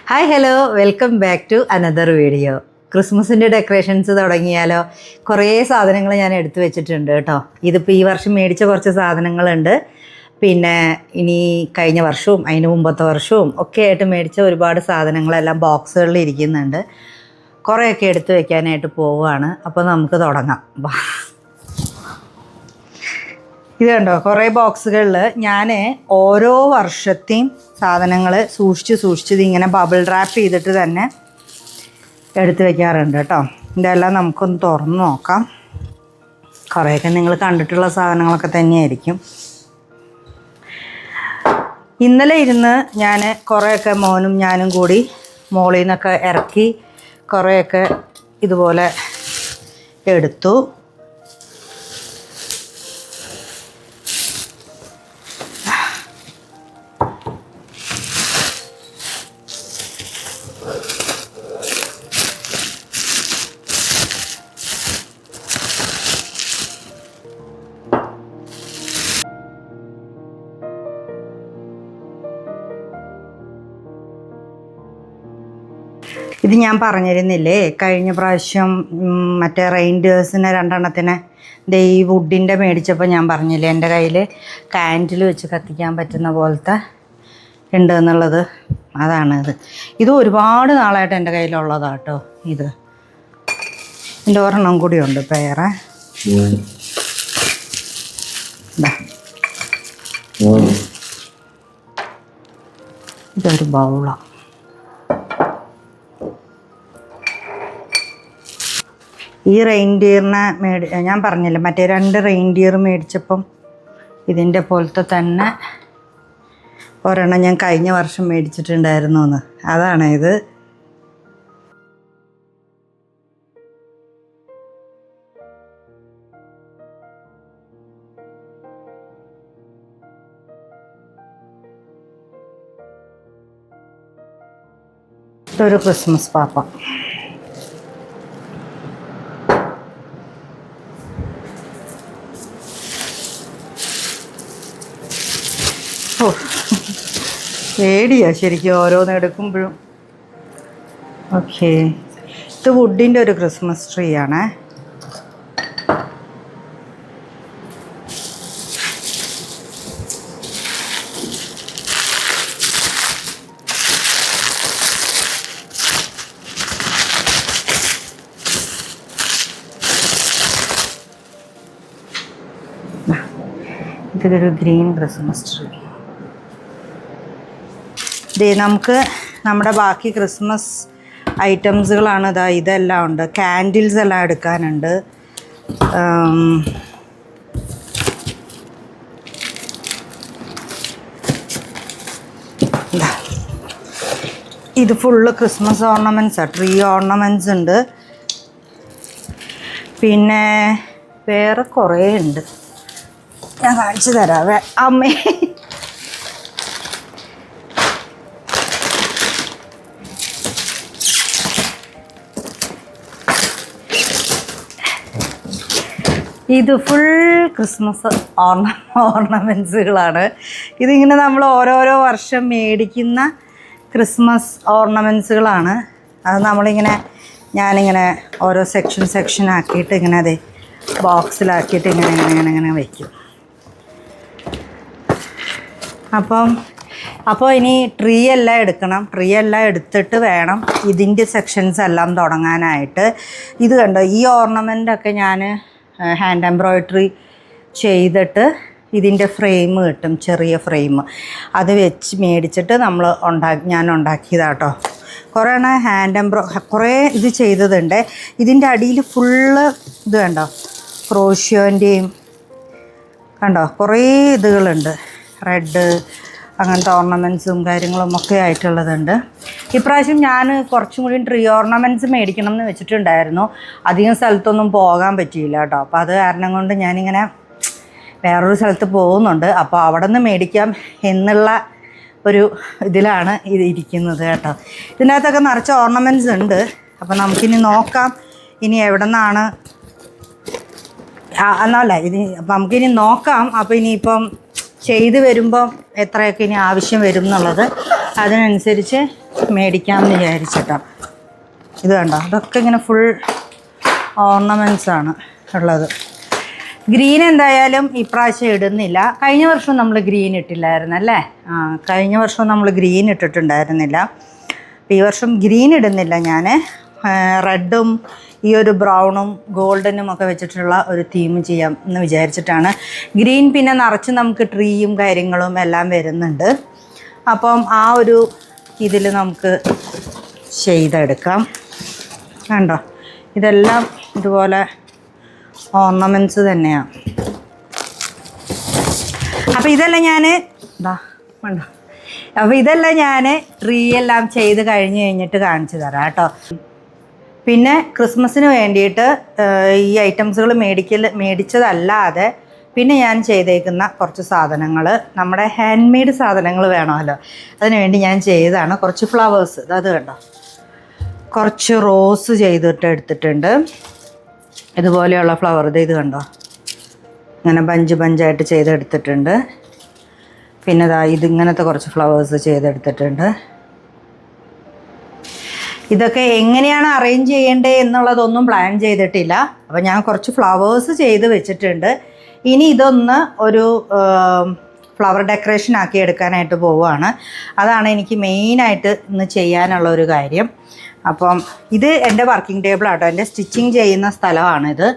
Hi hello welcome back to another video. ക്രിസ്മസിൻ്റെ decorations തുടങ്ങിയാലോ? കുറേ സാധനങ്ങൾ ഞാൻ എടുത്തു വെച്ചിട്ടുണ്ട് കേട്ടോ. ഇതിപ്പോൾ ഈ വർഷം മേടിച്ച കുറച്ച് സാധനങ്ങളുണ്ട്, പിന്നെ ഇനി കഴിഞ്ഞ വർഷവും അതിന് മുമ്പത്തെ വർഷവും ഒക്കെ ആയിട്ട് മേടിച്ച ഒരുപാട് സാധനങ്ങളെല്ലാം ബോക്സുകളിൽ ഇരിക്കുന്നുണ്ട്. കുറേയൊക്കെ എടുത്തു വെക്കാനായിട്ട് പോവുകയാണ്. അപ്പോൾ നമുക്ക് തുടങ്ങാം. ഇത് കണ്ടോ, കുറേ ബോക്സുകളിൽ ഞാൻ ഓരോ വർഷത്തെയും സാധനങ്ങൾ സൂക്ഷിച്ച് ഇതിങ്ങനെ ബബിൾ റാപ്പ് ചെയ്തിട്ട് തന്നെ എടുത്തു വയ്ക്കാറുണ്ട് കേട്ടോ. ഇതെല്ലാം നമുക്കൊന്ന് തുറന്ന് നോക്കാം. കുറേയൊക്കെ നിങ്ങൾ കണ്ടിട്ടുള്ള സാധനങ്ങളൊക്കെ തന്നെയായിരിക്കും. ഇന്നലെ ഇരുന്ന് ഞാൻ കുറേയൊക്കെ മോനും ഞാനും കൂടി മോളിൽ നിന്നൊക്കെ ഇറക്കി കുറേയൊക്കെ ഇതുപോലെ എടുത്തു. ഇത് ഞാൻ പറഞ്ഞിരുന്നില്ലേ, കഴിഞ്ഞ പ്രാവശ്യം മറ്റേ റെയിൻഡിയേഴ്സിനെ 2 ഈ വുഡിൻ്റെ മേടിച്ചപ്പോൾ ഞാൻ പറഞ്ഞില്ലേ എൻ്റെ കയ്യിൽ കാൻഡിൽ വെച്ച് കത്തിക്കാൻ പറ്റുന്ന പോലത്തെ ഉണ്ട് എന്നുള്ളത്. അതാണിത്. ഇത് ഒരുപാട് നാളായിട്ട് എൻ്റെ കയ്യിലുള്ളതാണ് കേട്ടോ. ഇതിൻ്റെ ഒരെണ്ണം കൂടിയുണ്ട് പേരെ. ഇതൊരു ബൗളാണ്. ഈ റെയിൻഡിയറിനെ ഞാൻ പറഞ്ഞില്ല, മറ്റേ 2 റെയിൻഡിയർ മേടിച്ചപ്പം ഇതിൻ്റെ പോലത്തെ തന്നെ ഒരെണ്ണം ഞാൻ കഴിഞ്ഞ വർഷം മേടിച്ചിട്ടുണ്ടായിരുന്നു എന്ന്. അതാണ് ഇത്. ഇതൊരു ക്രിസ്മസ് പാപ്പ. പേടിയാ ശരിക്കും ഓരോന്ന് എടുക്കുമ്പോഴും. ഓക്കെ, ഇത് വുഡിൻ്റെ ഒരു ക്രിസ്മസ് ട്രീ ആണ്. ഇതൊരു ഗ്രീൻ ക്രിസ്മസ് ട്രീ. നമുക്ക് നമ്മുടെ ബാക്കി ക്രിസ്മസ് ഐറ്റംസുകളാണ്. ഇതെല്ലാം ഉണ്ട്. കാൻഡിൽസ് എല്ലാം എടുക്കാനുണ്ട്. ഇത് ഫുള്ള് ക്രിസ്മസ് ഓർണമെൻറ്റ്സാണ്. ട്രീ ഓർണമെൻറ്റ്സ് ഉണ്ട്. പിന്നെ വേറെ കുറേ ഉണ്ട്, ഞാൻ കാണിച്ചു തരാവേ. അമ്മേ, ഇത് ഫുൾ ക്രിസ്മസ് ഓർണമെൻറ്റ്സുകളാണ്. ഇതിങ്ങനെ നമ്മൾ ഓരോരോ വർഷം മേടിക്കുന്ന ക്രിസ്മസ് ഓർണമെൻറ്റ്സുകളാണ്. അത് ഞാനിങ്ങനെ ഓരോ സെക്ഷൻ ആക്കിയിട്ട് ഇങ്ങനെ അതെ ബോക്സിലാക്കിയിട്ട് ഇങ്ങനെ വയ്ക്കും. അപ്പോൾ ഇനി ട്രീ എല്ലാം എടുക്കണം. ട്രീ എല്ലാം എടുത്തിട്ട് വേണം ഇതിൻ്റെ സെക്ഷൻസ് എല്ലാം തുടങ്ങാനായിട്ട്. ഇത് കണ്ടോ, ഈ ഓർണമെൻ്റൊക്കെ ഞാൻ ഹാൻഡ് എംബ്രോയ്ഡറി ചെയ്തിട്ട് ഇതിൻ്റെ ഫ്രെയിം കിട്ടും, ചെറിയ ഫ്രെയിം. അത് വെച്ച് മേടിച്ചിട്ട് ഞാൻ ഉണ്ടാക്കിയതാട്ടോ. കുറേ കുറേ ഇത് ചെയ്തതുണ്ട്. ഇതിൻ്റെ അടിയിൽ ഫുള്ള് ഇത് കണ്ടോ, ക്രോഷ്യോൻ്റെയും കണ്ടോ കുറേ ഇതുകളുണ്ട്. റെഡ് അങ്ങനത്തെ ഓർണമെൻറ്റ്സും കാര്യങ്ങളും ഒക്കെ ആയിട്ടുള്ളതുണ്ട്. ഇപ്രാവശ്യം ഞാൻ കുറച്ചും കൂടി ട്രീ ഓർണമെൻറ്റ്സ് മേടിക്കണം എന്ന് വെച്ചിട്ടുണ്ടായിരുന്നു. അധികം സ്ഥലത്തൊന്നും പോകാൻ പറ്റിയില്ല കേട്ടോ. അപ്പോൾ അത് കാരണം കൊണ്ട് ഞാനിങ്ങനെ വേറൊരു സ്ഥലത്ത് പോകുന്നുണ്ട്. അപ്പോൾ അവിടെ നിന്ന് മേടിക്കാം എന്നുള്ള ഒരു ഇതിലാണ് ഇത് ഇരിക്കുന്നത് കേട്ടോ. ഇതിനകത്തൊക്കെ നിറച്ച് ഓർണമെൻറ്റ്സ് ഉണ്ട്. അപ്പോൾ നമുക്കിനി നോക്കാം ഇനി എവിടെ നിന്നാണ് എന്നല്ല ഇത്. അപ്പം നമുക്കിനി നോക്കാം. അപ്പോൾ ഇനിയിപ്പം ചെയ്ത് വരുമ്പം എത്രയൊക്കെ ഇനി ആവശ്യം വരും എന്നുള്ളത് അതിനനുസരിച്ച് മേടിക്കാമെന്ന് വിചാരിച്ചിട്ടാണ്. ഇത് കണ്ടോ, ഇതൊക്കെ ഇങ്ങനെ ഫുൾ ഓർണമെൻറ്റ്സ് ആണ് ഉള്ളത്. ഗ്രീൻ എന്തായാലും ഇപ്രാവശ്യം ഇടുന്നില്ല. കഴിഞ്ഞ വർഷം നമ്മൾ ഗ്രീൻ ഇട്ടില്ലായിരുന്നല്ലേ? കഴിഞ്ഞ വർഷം നമ്മൾ ഗ്രീൻ ഇട്ടിട്ടുണ്ടായിരുന്നില്ല. ഈ വർഷം ഗ്രീൻ ഇടുന്നില്ല ഞാൻ. റെഡും ഈ ഒരു ബ്രൗണും ഗോൾഡനും ഒക്കെ വെച്ചിട്ടുള്ള ഒരു തീം ചെയ്യാം എന്ന് വിചാരിച്ചിട്ടാണ്. ഗ്രീൻ പിന്നെ നിറച്ച് നമുക്ക് ട്രീയും കാര്യങ്ങളും എല്ലാം വരുന്നുണ്ട്. അപ്പം ആ ഒരു ഇതിൽ നമുക്ക് ചെയ്തെടുക്കാം. കണ്ടോ, ഇതെല്ലാം ഇതുപോലെ ഓർണമെൻറ്റ്സ് തന്നെയാണ്. അപ്പോൾ ഇതെല്ലാം ഞാൻ കണ്ടോ, അപ്പോൾ ഇതെല്ലാം ഞാൻ ട്രീ എല്ലാം ചെയ്ത് കഴിഞ്ഞിട്ട് കാണിച്ചു തരാം കേട്ടോ. പിന്നെ ക്രിസ്മസിന് വേണ്ടിയിട്ട് ഈ ഐറ്റംസുകൾ മേടിച്ചതല്ലാതെ പിന്നെ ഞാൻ ചെയ്തേക്കുന്ന കുറച്ച് സാധനങ്ങൾ, നമ്മുടെ ഹാൻഡ് മെയ്ഡ് സാധനങ്ങൾ വേണമല്ലോ, അതിനുവേണ്ടി ഞാൻ ചെയ്തതാണ്. കുറച്ച് ഫ്ലവേഴ്സ്, അത് കണ്ടോ, കുറച്ച് റോസ് ചെയ്തിട്ട് എടുത്തിട്ടുണ്ട്. ഇതുപോലെയുള്ള ഫ്ലവർ ഇത് കണ്ടോ, ഇങ്ങനെ ബഞ്ചായിട്ട് ചെയ്തെടുത്തിട്ടുണ്ട്. പിന്നെ ഇതിങ്ങനത്തെ കുറച്ച് ഫ്ലവേഴ്സ് ചെയ്തെടുത്തിട്ടുണ്ട്. ഇതൊക്കെ എങ്ങനെയാണ് അറേഞ്ച് ചെയ്യേണ്ടത് എന്നുള്ളതൊന്നും പ്ലാൻ ചെയ്തിട്ടില്ല. അപ്പോൾ ഞാൻ കുറച്ച് ഫ്ലവേഴ്സ് ചെയ്ത് വെച്ചിട്ടുണ്ട്. ഇനി ഇതൊന്ന് ഒരു ഫ്ലവർ ഡെക്കറേഷൻ ആക്കി എടുക്കാനായിട്ട് പോവുകയാണ്. അതാണ് എനിക്ക് മെയിനായിട്ട് ഇന്ന് ചെയ്യാനുള്ള ഒരു കാര്യം. അപ്പം ഇത് എൻ്റെ വർക്കിംഗ് ടേബിളാട്ടോ, എൻ്റെ സ്റ്റിച്ചിങ് ചെയ്യുന്ന സ്ഥലമാണിത്.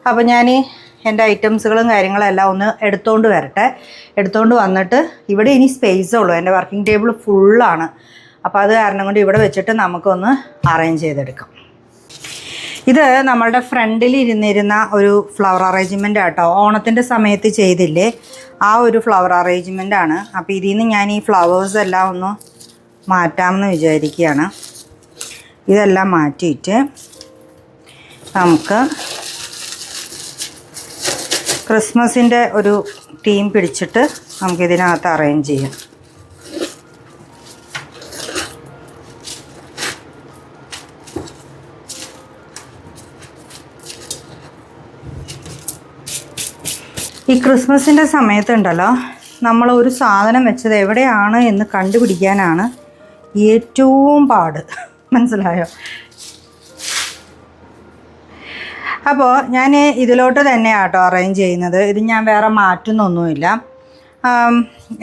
അപ്പോൾ ഞാൻ എൻ്റെ ഐറ്റംസുകളും കാര്യങ്ങളും എല്ലാം ഒന്ന് എടുത്തുകൊണ്ട് വന്നിട്ട്, ഇവിടെ ഇനി സ്പേസേ ഉള്ളൂ, എൻ്റെ വർക്കിംഗ് ടേബിൾ ഫുള്ളാണ്. അപ്പോൾ അത് കാരണം കൊണ്ട് ഇവിടെ വെച്ചിട്ട് നമുക്കൊന്ന് അറേഞ്ച് ചെയ്തെടുക്കാം. ഇത് നമ്മളുടെ ഫ്രണ്ടിൽ ഇരുന്നിരുന്ന ഒരു ഫ്ലവർ അറേഞ്ച്മെൻ്റ് ആട്ടോ, ഓണത്തിൻ്റെ സമയത്ത് ചെയ്തില്ലേ, ആ ഒരു ഫ്ലവർ അറേഞ്ച്മെൻ്റാണ്. അപ്പോൾ ഇതിൽ നിന്ന് ഞാൻ ഈ ഫ്ലവേഴ്സ് എല്ലാം ഒന്ന് മാറ്റാമെന്ന് വിചാരിക്കുകയാണ്. ഇതെല്ലാം മാറ്റിയിട്ട് നമുക്ക് ക്രിസ്മസിൻ്റെ ഒരു തീം പിടിച്ചിട്ട് നമുക്കിതിനകത്ത് അറേഞ്ച് ചെയ്യാം. ഈ ക്രിസ്മസിൻ്റെ സമയത്തുണ്ടല്ലോ, നമ്മൾ ഒരു സാധനം വെച്ചത് എവിടെയാണ് എന്ന് കണ്ടുപിടിക്കാനാണ് ഏറ്റവും പാട്, മനസ്സിലായോ? അപ്പോൾ ഞാൻ ഇതിലോട്ട് തന്നെയാണ് കേട്ടോ അറേഞ്ച് ചെയ്യുന്നത്. ഇത് ഞാൻ വേറെ മാറ്റുന്നൊന്നുമില്ല.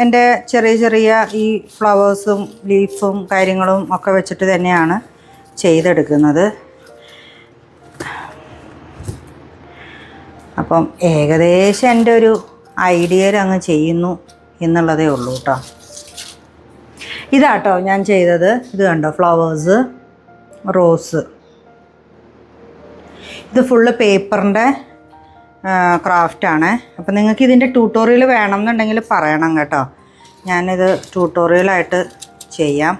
എൻ്റെ ചെറിയ ഈ ഫ്ലവേഴ്സും ലീഫും കാര്യങ്ങളും ഒക്കെ വെച്ചിട്ട് തന്നെയാണ് ചെയ്തെടുക്കുന്നത്. അപ്പം ഏകദേശം എൻ്റെ ഒരു ഐഡിയയിൽ അങ്ങ് ചെയ്യുന്നു എന്നുള്ളതേ ഉള്ളൂ കേട്ടോ. ഇതാട്ടോ ഞാൻ ചെയ്തത്. ഇത് കണ്ടോ, ഫ്ലവേഴ്സ്, റോസ്. ഇത് ഫുള്ള് പേപ്പറിൻ്റെ ക്രാഫ്റ്റാണ്. അപ്പം നിങ്ങൾക്ക് ഇതിൻ്റെ ട്യൂട്ടോറിയൽ വേണം എന്നുണ്ടെങ്കിൽ പറയണം കേട്ടോ, ഞാനിത് ട്യൂട്ടോറിയലായിട്ട് ചെയ്യാം.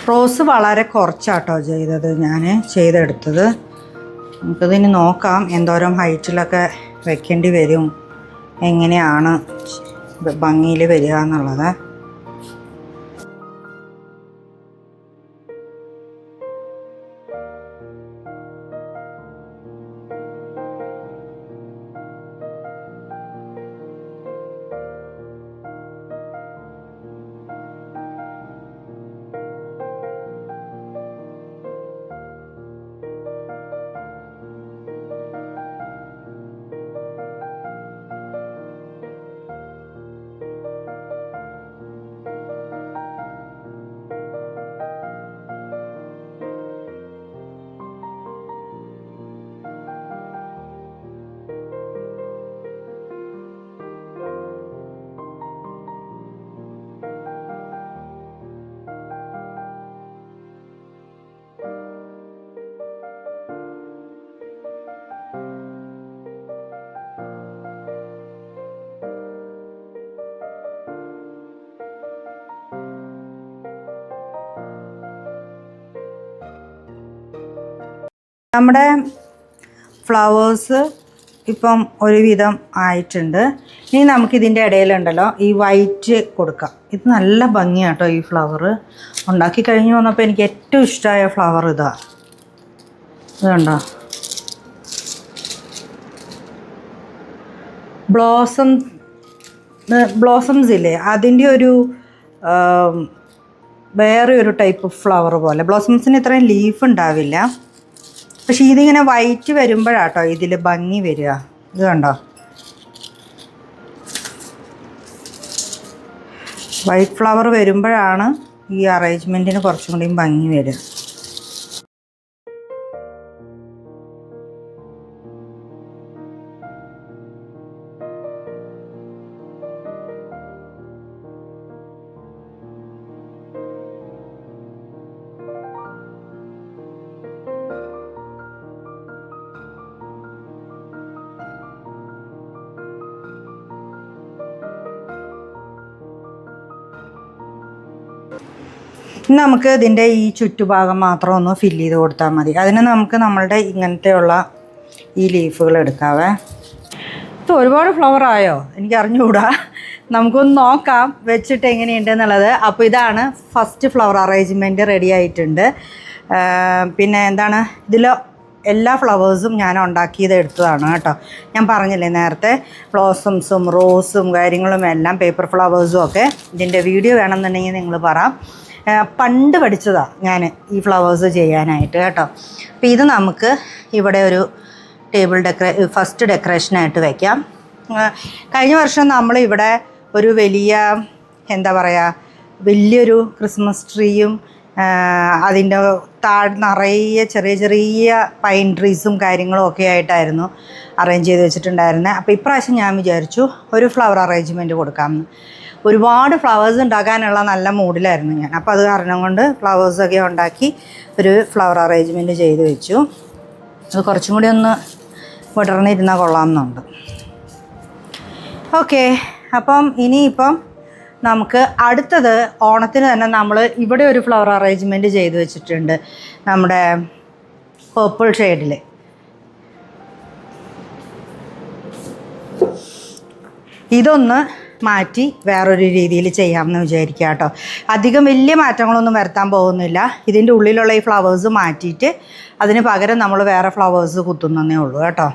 റോസ് വളരെ കുറച്ചാട്ടോ ഞാൻ ചെയ്തെടുത്തത്. നമുക്കിതിന് നോക്കാം എന്തോരം ഹൈറ്റിലൊക്കെ വെക്കേണ്ടി വരും, എങ്ങനെയാണ് ഭംഗിയിൽ വരിക എന്നുള്ളത്. നമ്മുടെ ഫ്ലവേഴ്സ് ഇപ്പം ഒരുവിധം ആയിട്ടുണ്ട്. ഇനി നമുക്കിതിൻ്റെ ഇടയിലുണ്ടല്ലോ ഈ വൈറ്റ് കൊടുക്കാം. ഇത് നല്ല ഭംഗിയാട്ടോ ഈ ഫ്ലവർ. ഉണ്ടാക്കി കഴിഞ്ഞ് വന്നപ്പോൾ എനിക്ക് ഏറ്റവും ഇഷ്ടമായ ഫ്ലവർ ഇതാണ്. ഇത് കണ്ടോ, ബ്ലോസംസ് ഇല്ലേ, അതിൻ്റെ ഒരു വേറെ ഒരു ടൈപ്പ് ഫ്ലവർ പോലെ. ബ്ലോസംസിന് ഇത്രയും ലീഫ് ഉണ്ടാവില്ല, പക്ഷെ ഇതിങ്ങനെ വൈറ്റ് വരുമ്പോഴാട്ടോ ഇതിൽ ഭംഗി വരിക. ഇത് കണ്ടോ, വൈറ്റ് ഫ്ലവർ വരുമ്പോഴാണ് ഈ അറേഞ്ച്മെൻറ്റിന് കുറച്ചും കൂടിയും ഭംഗി വരിക. നമുക്ക് ഇതിൻ്റെ ഈ ചുറ്റുഭാഗം മാത്രം ഒന്ന് ഫില്ല് ചെയ്ത് കൊടുത്താൽ മതി. അതിന് നമുക്ക് നമ്മളുടെ ഇങ്ങനത്തെയുള്ള ഈ ലീഫുകൾ എടുക്കാവേ. ഇത് ഒരുപാട് ഫ്ലവർ ആയോ എനിക്ക് അറിഞ്ഞുകൂടാ, നമുക്കൊന്ന് നോക്കാം വെച്ചിട്ട് എങ്ങനെയുണ്ട് എന്നുള്ളത്. അപ്പോൾ ഇതാണ് ഫസ്റ്റ് ഫ്ലവർ അറേഞ്ച്മെൻറ്റ് റെഡി ആയിട്ടുണ്ട്. പിന്നെ എന്താണ്, ഇതിൽ എല്ലാ ഫ്ലവേഴ്സും ഞാൻ ഉണ്ടാക്കിയത് എടുത്തതാണ് കേട്ടോ. ഞാൻ പറഞ്ഞില്ലേ നേരത്തെ, ബ്ലോസംസും റോസും കാര്യങ്ങളും എല്ലാം പേപ്പർ ഫ്ലവേഴ്സും ഒക്കെ. ഇതിൻ്റെ വീഡിയോ വേണമെന്നുണ്ടെങ്കിൽ നിങ്ങൾ പറ. പണ്ട് പഠിച്ചതാണ് ഞാൻ ഈ ഫ്ലവേഴ്സ് ചെയ്യാനായിട്ട് കേട്ടോ. അപ്പോൾ ഇത് നമുക്ക് ഇവിടെ ഒരു ടേബിൾ ഫസ്റ്റ് ഡെക്കറേഷനായിട്ട് വയ്ക്കാം. കഴിഞ്ഞ വർഷം നമ്മളിവിടെ ഒരു വലിയ എന്താ പറയുക, വലിയൊരു ക്രിസ്മസ് ട്രീയും അതിൻ്റെ നിറയെ ചെറിയ ചെറിയ പൈൻ ട്രീസും കാര്യങ്ങളും ഒക്കെ ആയിട്ടായിരുന്നു അറേഞ്ച് ചെയ്ത് വെച്ചിട്ടുണ്ടായിരുന്നത്. അപ്പോൾ ഇപ്രാവശ്യം ഞാൻ വിചാരിച്ചു ഒരു ഫ്ലവർ അറേഞ്ച്മെൻറ്റ് കൊടുക്കാമെന്ന്. ഒരുപാട് ഫ്ലവേഴ്സ് ഉണ്ടാക്കാനുള്ള നല്ല മൂഡിലായിരുന്നു ഞാൻ. അപ്പോൾ അത് കാരണം കൊണ്ട് ഫ്ലവേഴ്സൊക്കെ ഉണ്ടാക്കി ഒരു ഫ്ലവർ അറേഞ്ച്മെൻറ്റ് ചെയ്ത് വെച്ചു. അത് കുറച്ചും കൂടി ഒന്ന് വിടർന്നിരുന്നാൽ കൊള്ളാമെന്നുണ്ട്. ഓക്കെ, അപ്പം ഇനിയിപ്പം നമുക്ക് അടുത്തത് ഓണത്തിന് തന്നെ നമ്മൾ ഇവിടെ ഒരു ഫ്ലവർ അറേഞ്ച്മെൻറ്റ് ചെയ്ത് വെച്ചിട്ടുണ്ട്. നമ്മുടെ പേർപ്പിൾ ഷെയ്ഡിൽ ഇതൊന്ന് മാറ്റി വേറൊരു രീതിയിൽ ചെയ്യാമെന്ന് വിചാരിക്കുക കേട്ടോ. അധികം വലിയ മാറ്റങ്ങളൊന്നും വരുത്താൻ പോകുന്നില്ല. ഇതിൻ്റെ ഉള്ളിലുള്ള ഈ ഫ്ലവേഴ്സ് മാറ്റിയിട്ട് അതിന് പകരം നമ്മൾ വേറെ ഫ്ലവേഴ്സ് കുത്തുന്നതേ ഉള്ളൂ കേട്ടോ.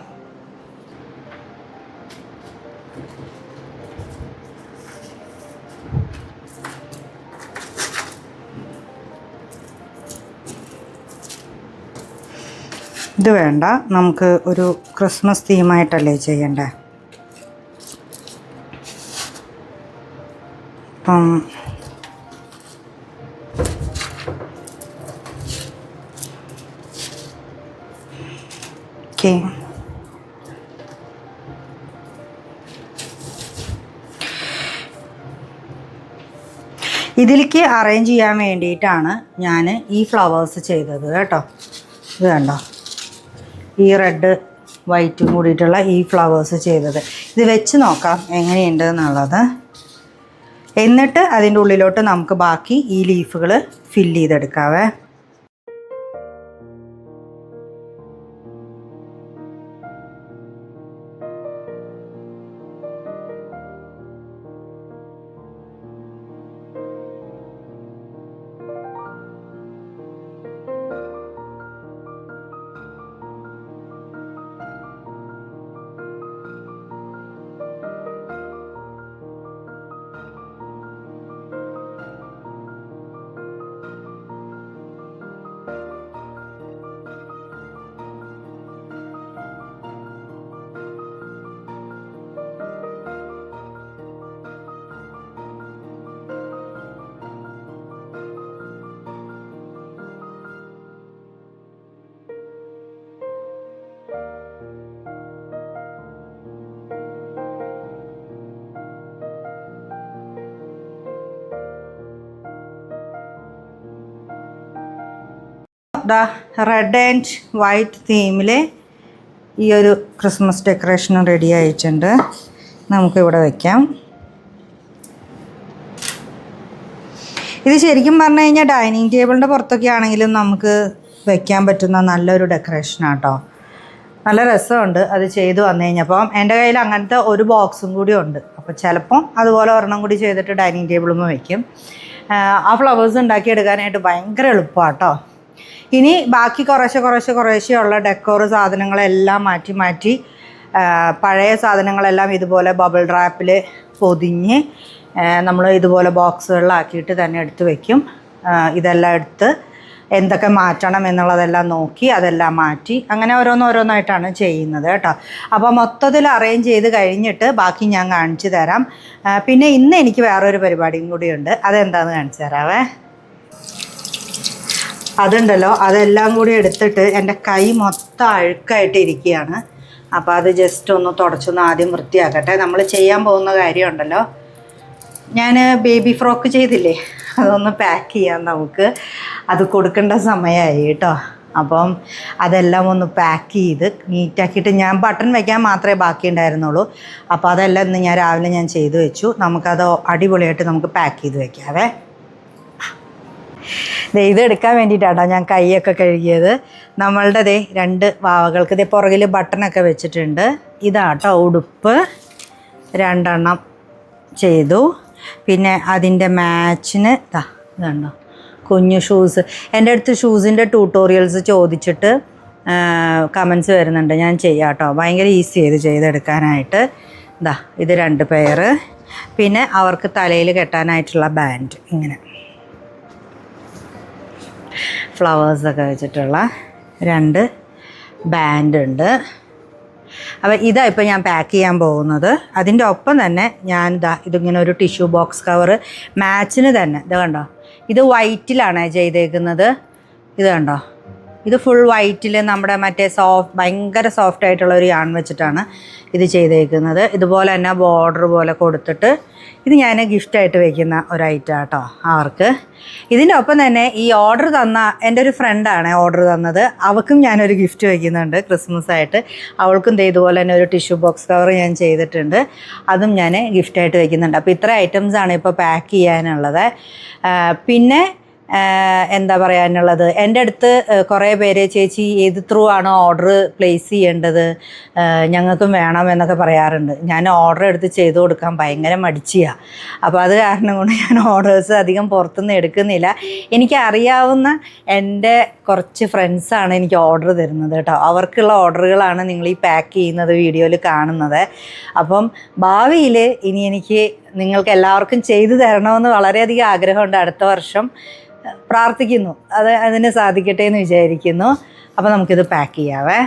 ഇത് വേണ്ട, നമുക്ക് ഒരു ക്രിസ്മസ് തീമായിട്ടല്ലേ ചെയ്യണ്ടേ. അപ്പം ഓക്കെ, ഇതിലേക്ക് അറേഞ്ച് ചെയ്യാൻ വേണ്ടിയിട്ടാണ് ഞാൻ ഈ ഫ്ലവേഴ്സ് ചെയ്തത് കേട്ടോ. ഇത് കണ്ടോ, ഈ റെഡ് വൈറ്റും കൂടിയിട്ടുള്ള ഈ ഫ്ലവേഴ്സ് ചെയ്തത്. ഇത് വെച്ച് നോക്കാം എങ്ങനെയുണ്ട് എന്നുള്ളത്. എന്നിട്ട് അതിൻ്റെ ഉള്ളിലോട്ട് നമുക്ക് ബാക്കി ഈ ലീഫുകൾ ഫില്ല് ചെയ്തെടുക്കാവേ. റെഡ് ആൻഡ് വൈറ്റ് തീമിൽ ഈ ഒരു ക്രിസ്മസ് ഡെക്കറേഷനും റെഡി ആയിട്ടുണ്ട്. നമുക്കിവിടെ വയ്ക്കാം. ഇത് ശരിക്കും പറഞ്ഞു കഴിഞ്ഞാൽ ഡൈനിങ് ടേബിളിൻ്റെ പുറത്തൊക്കെ ആണെങ്കിലും നമുക്ക് വെക്കാൻ പറ്റുന്ന നല്ലൊരു ഡെക്കറേഷനാണ് കേട്ടോ. നല്ല രസമുണ്ട് അത് ചെയ്ത് വന്നു കഴിഞ്ഞപ്പം. എൻ്റെ കയ്യിൽ അങ്ങനത്തെ ഒരു ബോക്സും കൂടി ഉണ്ട്. അപ്പോൾ ചിലപ്പം അതുപോലെ ഒരെണ്ണം കൂടി ചെയ്തിട്ട് ഡൈനിങ് ടേബിളുമ്പോൾ വയ്ക്കും. ആ ഫ്ലവേഴ്സ് ഉണ്ടാക്കിയെടുക്കാനായിട്ട് ഭയങ്കര എളുപ്പമാണ് കേട്ടോ. ഇനി ബാക്കി കുറേശ്ശെ ഉള്ള ഡെക്കോർ സാധനങ്ങളെല്ലാം മാറ്റി പഴയ സാധനങ്ങളെല്ലാം ഇതുപോലെ ബബിൾ റാപ്പിൽ പൊതിഞ്ഞ് നമ്മൾ ഇതുപോലെ ബോക്സുകളിലാക്കിയിട്ട് തന്നെ എടുത്ത് വയ്ക്കും. ഇതെല്ലാം എടുത്ത് എന്തൊക്കെ മാറ്റണം എന്നുള്ളതെല്ലാം നോക്കി അതെല്ലാം മാറ്റി അങ്ങനെ ഓരോന്നായിട്ടാണ് ചെയ്യുന്നത് കേട്ടോ. അപ്പോൾ മൊത്തത്തിൽ അറേഞ്ച് ചെയ്ത് കഴിഞ്ഞിട്ട് ബാക്കി ഞാൻ കാണിച്ചു തരാം. പിന്നെ ഇന്ന് എനിക്ക് വേറൊരു പരിപാടിയും കൂടിയുണ്ട്. അതെന്താണെന്ന് കാണിച്ചു തരാവേ. അതുണ്ടല്ലോ, അതെല്ലാം കൂടി എടുത്തിട്ട് എൻ്റെ കൈ മൊത്തം അഴുക്കായിട്ട് ഇരിക്കുകയാണ്. അപ്പോൾ അത് ജസ്റ്റ് ഒന്ന് തുടച്ചൊന്ന് ആദ്യം വൃത്തിയാക്കട്ടെ. നമ്മൾ ചെയ്യാൻ പോകുന്ന കാര്യമുണ്ടല്ലോ, ഞാൻ ബേബി ഫ്രോക്ക് ചെയ്തില്ലേ, അതൊന്ന് പാക്ക് ചെയ്യാൻ നമുക്ക്. അത് കൊടുക്കേണ്ട സമയമായി കേട്ടോ. അപ്പം അതെല്ലാം ഒന്ന് പാക്ക് ചെയ്ത് നീറ്റാക്കിയിട്ട് ഞാൻ ബട്ടൺ വയ്ക്കാൻ മാത്രമേ ബാക്കി ഉണ്ടായിരുന്നുള്ളൂ. അപ്പോൾ അതെല്ലാം ഇന്ന് രാവിലെ ഞാൻ ചെയ്തു വെച്ചു. നമുക്കത് അടിപൊളിയായിട്ട് നമുക്ക് പാക്ക് ചെയ്ത് വെക്കാവേ. ഇത് എടുക്കാൻ വേണ്ടിയിട്ടാണ് ഞാൻ കൈയൊക്കെ കഴുകിയത്. നമ്മളുടെ 2 വാവകൾക്ക് പുറകിൽ ബട്ടണൊക്കെ വെച്ചിട്ടുണ്ട്. ഇതാട്ടോ ഉടുപ്പ് 2 എണ്ണം ചെയ്തു. പിന്നെ അതിൻ്റെ മാച്ചിന് ഇതുണ്ടോ കുഞ്ഞു ഷൂസ്. എൻ്റെ അടുത്ത് ഷൂസിൻ്റെ ട്യൂട്ടോറിയൽസ് ചോദിച്ചിട്ട് കമൻസ് വരുന്നുണ്ട്. ഞാൻ ചെയ്യാം കേട്ടോ. ഭയങ്കര ഈസി ചെയ്തെടുക്കാനായിട്ട്. ഇത് 2 പെയർ. പിന്നെ അവർക്ക് തലയിൽ കെട്ടാനായിട്ടുള്ള ബാൻഡ്, ഇങ്ങനെ ഫ്ലവേഴ്സൊക്കെ വെച്ചിട്ടുള്ള 2 ബാൻഡ് ഉണ്ട്. അപ്പോൾ ഇതാ ഇപ്പോൾ ഞാൻ പാക്ക് ചെയ്യാൻ പോകുന്നത്. അതിൻ്റെ ഒപ്പം തന്നെ ഞാൻ ഇതിങ്ങനെ ഒരു ടിഷ്യൂ ബോക്സ് കവർ മാച്ചിന് തന്നെ. ഇത് കണ്ടോ, ഇത് വൈറ്റിലാണ് ചെയ്തേക്കുന്നത്. ഇത് കണ്ടോ, ഇത് ഫുൾ വൈറ്റിൽ നമ്മുടെ മറ്റേ ഭയങ്കര സോഫ്റ്റ് ആയിട്ടുള്ള ഒരു യാൺ വെച്ചിട്ടാണ് ഇത് ചെയ്തേക്കുന്നത്. ഇതുപോലെ തന്നെ ബോർഡർ പോലെ കൊടുത്തിട്ട് ഇത് ഞാൻ ഗിഫ്റ്റായിട്ട് വയ്ക്കുന്ന ഒരു ഐറ്റം കേട്ടോ അവർക്ക്. ഇതിൻ്റെ ഒപ്പം തന്നെ ഈ ഓർഡർ തന്ന എൻ്റെ ഒരു ഫ്രണ്ടാണ് ഓർഡർ തന്നത്. അവൾക്കും ഞാനൊരു ഗിഫ്റ്റ് വയ്ക്കുന്നുണ്ട് ക്രിസ്മസ് ആയിട്ട്. അവൾക്കും ഇതുപോലെ തന്നെ ഒരു ടിഷ്യൂ ബോക്സ് കവർ ഞാൻ ചെയ്തിട്ടുണ്ട്. അതും ഞാൻ ഗിഫ്റ്റായിട്ട് വയ്ക്കുന്നുണ്ട്. അപ്പോൾ ഇത്ര ഐറ്റംസാണ് ഇപ്പോൾ പാക്ക് ചെയ്യാനുള്ളത്. പിന്നെ എന്താ പറയാനുള്ളത്, എൻ്റെ അടുത്ത് കുറേ പേര് ചേച്ചി ഏത് ത്രൂ ആണോ ഓർഡർ പ്ലേസ് ചെയ്യേണ്ടത്, ഞങ്ങൾക്കും വേണം എന്നൊക്കെ പറയാറുണ്ട്. ഞാൻ ഓർഡർ എടുത്ത് ചെയ്ത് കൊടുക്കാൻ ഭയങ്കര മടിച്ചിയാണ്. അപ്പോൾ അത് കാരണം കൊണ്ട് ഞാൻ ഓർഡേഴ്സ് അധികം പുറത്തുനിന്ന് എടുക്കുന്നില്ല. എനിക്കറിയാവുന്ന എൻ്റെ കുറച്ച് ഫ്രണ്ട്സാണ് എനിക്ക് ഓർഡർ തരുന്നത് കേട്ടോ. അവർക്കുള്ള ഓർഡറുകളാണ് നിങ്ങൾ ഈ പാക്ക് ചെയ്യുന്നത് വീഡിയോയിൽ കാണുന്നത്. അപ്പം ഭാവിയിൽ ഇനി എനിക്ക് നിങ്ങൾക്ക് എല്ലാവർക്കും ചെയ്തു തരണമെന്ന് വളരെയധികം ആഗ്രഹമുണ്ട്. അടുത്ത വർഷം പ്രാർത്ഥിക്കുന്നു അതിന് സാധിക്കട്ടെ എന്ന് വിചാരിക്കുന്നു. അപ്പോൾ നമുക്കിത് പാക്ക് ചെയ്യാവേ.